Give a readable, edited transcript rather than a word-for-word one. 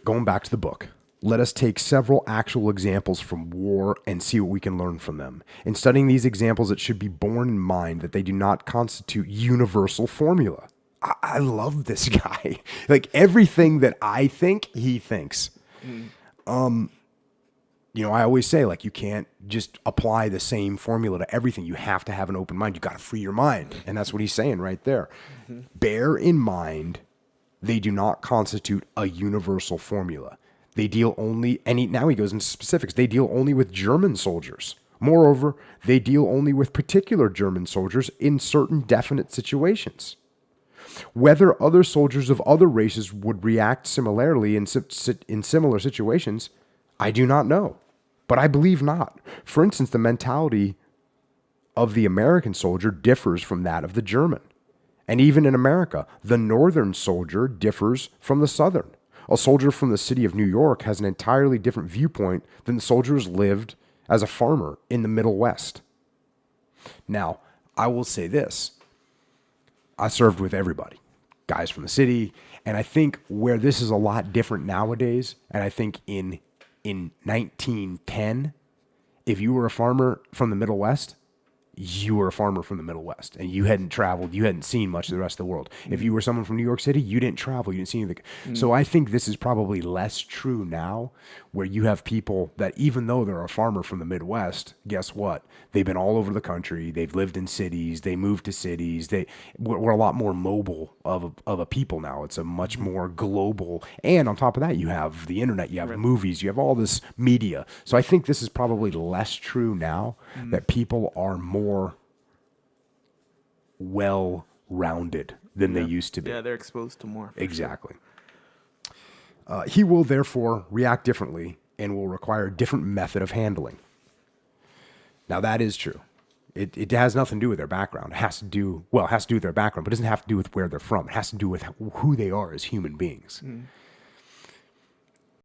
going back to the book, let us take several actual examples from war and see what we can learn from them. In studying these examples, it should be borne in mind that they do not constitute universal formula. I love this guy. Like everything that I think, he thinks. I always say, like, you can't just apply the same formula to everything. You have to have an open mind. You got to free your mind. And that's what he's saying right there. Mm-hmm. Bear in mind, they do not constitute a universal formula. They deal only, now he goes into specifics, they deal only with German soldiers. Moreover, they deal only with particular German soldiers in certain definite situations. Whether other soldiers of other races would react similarly in similar situations, I do not know, but I believe not. For instance, the mentality of the American soldier differs from that of the German. And even in America, the northern soldier differs from the southern. A soldier from the city of New York has an entirely different viewpoint than the soldiers lived as a farmer in the Middle West. Now, I will say this. I served with everybody, guys from the city, and I think where this is a lot different nowadays, and I think in 1910, if you were a farmer from the Middle West, you were a farmer from the Middle West, and you hadn't traveled, you hadn't seen much of the rest of the world. Mm-hmm. If you were someone from New York City, you didn't travel, you didn't see anything. Mm-hmm. So I think this is probably less true now, where you have people that even though they're a farmer from the Midwest, guess what? They've been all over the country, they've lived in cities, they moved to cities, we're a lot more mobile of a people now. It's a much more global, and on top of that, you have the internet, you have movies, you have all this media. So I think this is probably less true now, that people are more well-rounded than they used to be. Yeah, they're exposed to more. Exactly. Sure. He will therefore react differently and will require a different method of handling. Now that is true. It has nothing to do with their background. It has to do with their background, but it doesn't have to do with where they're from. It has to do with who they are as human beings.